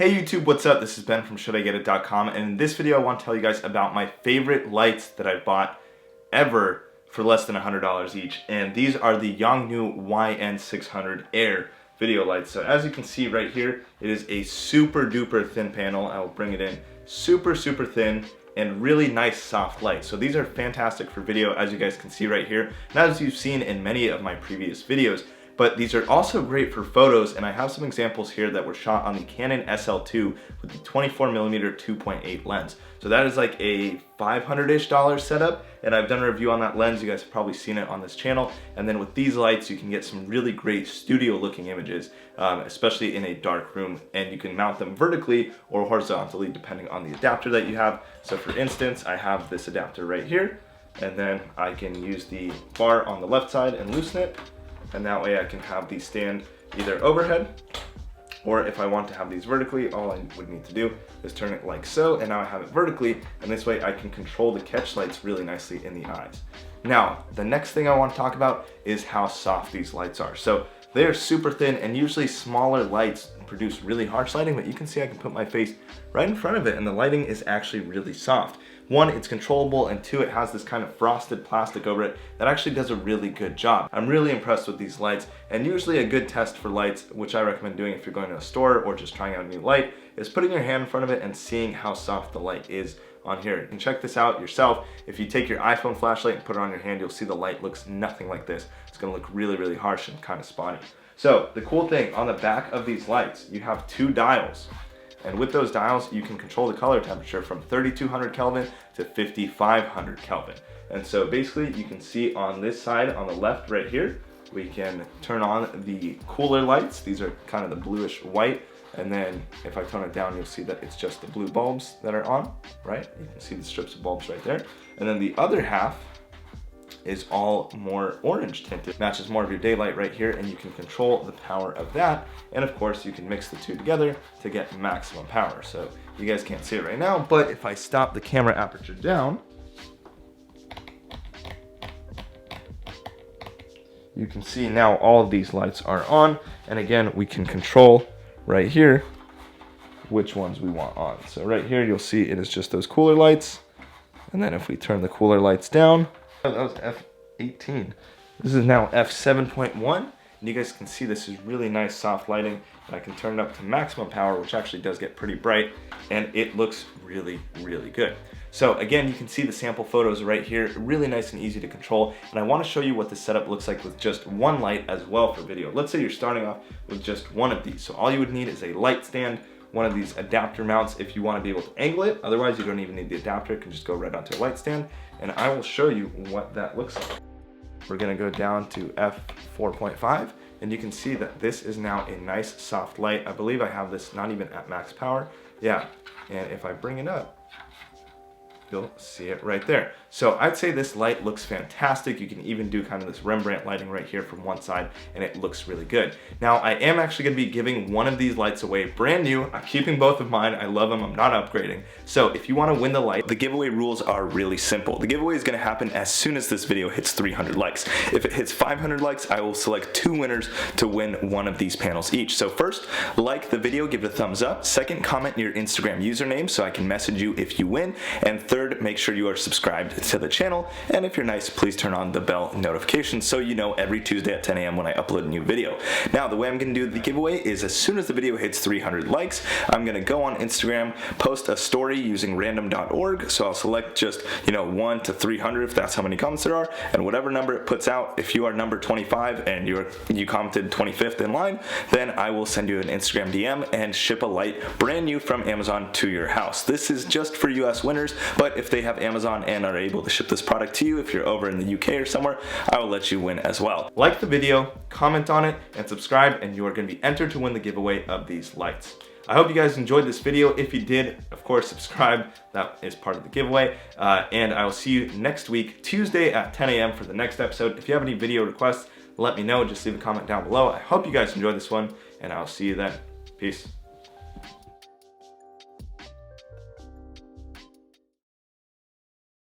Hey YouTube, what's up? This is Ben from shouldiget.com, and in this video I want to tell you guys about my favorite lights that I bought ever for less than $100 each, and these are the Yongnuo YN600 Air video lights. So as you can see right here, it is a super duper thin panel. I will bring it in super thin and really nice soft light. So these are fantastic for video, as you guys can see right here, and as you've seen in many of my previous videos. But these are also great for photos, and I have some examples here that were shot on the Canon SL2 with the 24mm 2.8 lens. So that is like a $500-ish setup, and I've done a review on that lens. You guys have probably seen it on this channel. And then with these lights, you can get some really great studio-looking images, especially in a dark room, and you can mount them vertically or horizontally depending on the adapter that you have. So for instance, I have this adapter right here, and then I can use the bar on the left side and loosen it. And that way I can have these stand either overhead, or if I want to have these vertically, all I would need to do is turn it like so, and now I have it vertically, and this way I can control the catch lights really nicely in the eyes. Now, the next thing I want to talk about is how soft these lights are. So they're super thin, and usually smaller lights produce really harsh lighting, but you can see I can put my face right in front of it, and the lighting is actually really soft. One, it's controllable, and two, it has this kind of frosted plastic over it that actually does a really good job. I'm really impressed with these lights, and usually a good test for lights, which I recommend doing if you're going to a store or just trying out a new light, is putting your hand in front of it and seeing how soft the light is on here. You can check this out yourself. If you take your iPhone flashlight and put it on your hand, you'll see the light looks nothing like this. It's gonna look really harsh and kind of spotty. So the cool thing, on the back of these lights, you have two dials. And with those dials, you can control the color temperature from 3200 Kelvin to 5500 Kelvin. And so basically you can see on this side, on the left right here, we can turn on the cooler lights. These are kind of the bluish white. And then if I tone it down, you'll see that it's just the blue bulbs that are on, right? You can see the strips of bulbs right there. And then the other half is all more orange tinted. Matches more of your daylight right here, and you can control the power of that. And of course, you can mix the two together to get maximum power. So you guys can't see it right now, but if I stop the camera aperture down, you can see now all of these lights are on. And again, we can control right here which ones we want on. So right here, you'll see it is just those cooler lights. And then if we turn the cooler lights down, that was F18. This is now F7.1, and you guys can see this is really nice soft lighting, and I can turn it up to maximum power, which actually does get pretty bright, and it looks really good. So again, you can see the sample photos right here, really nice and easy to control, and I want to show you what the setup looks like with just one light as well for video. Let's say you're starting off with just one of these. So all you would need is a light stand, one of these adapter mounts if you want to be able to angle it. Otherwise, you don't even need the adapter. It can just go right onto a light stand, and I will show you what that looks like. We're gonna go down to F4.5, and you can see that this is now a nice soft light. I believe I have this not even at max power. Yeah, and if I bring it up, you'll see it right there. So I'd say this light looks fantastic. You can even do kind of this Rembrandt lighting right here from one side, and it looks really good. Now, I am actually gonna be giving one of these lights away brand new. I'm keeping both of mine. I love them. I'm not upgrading. So if you wanna win the light, the giveaway rules are really simple. The giveaway is gonna happen as soon as this video hits 300 likes. If it hits 500 likes, I will select 2 winners to win one of these panels each. So first, like the video, give it a thumbs up. Second, comment your Instagram username so I can message you if you win. And third, make sure you are subscribed to the channel, and if you're nice, please turn on the bell notification so you know every Tuesday at 10 a.m. when I upload a new video. Now, the way I'm gonna do the giveaway is as soon as the video hits 300 likes, I'm gonna go on Instagram, post a story using random.org, so I'll select just, 1 to 300 if that's how many comments there are, and whatever number it puts out, if you are number 25 and you commented 25th in line, then I will send you an Instagram DM and ship a light brand new from Amazon to your house. This is just for US winners, but if they have Amazon and are able to ship this product to you, if you're over in the UK or somewhere, I will let you win as well. Like the video, comment on it, and subscribe, and you are going to be entered to win the giveaway of these lights. I hope you guys enjoyed this video. If you did, of course, subscribe. That is part of the giveaway. And I will see you next week, Tuesday at 10 a.m. for the next episode. If you have any video requests, let me know. Just leave a comment down below. I hope you guys enjoyed this one, and I'll see you then. Peace.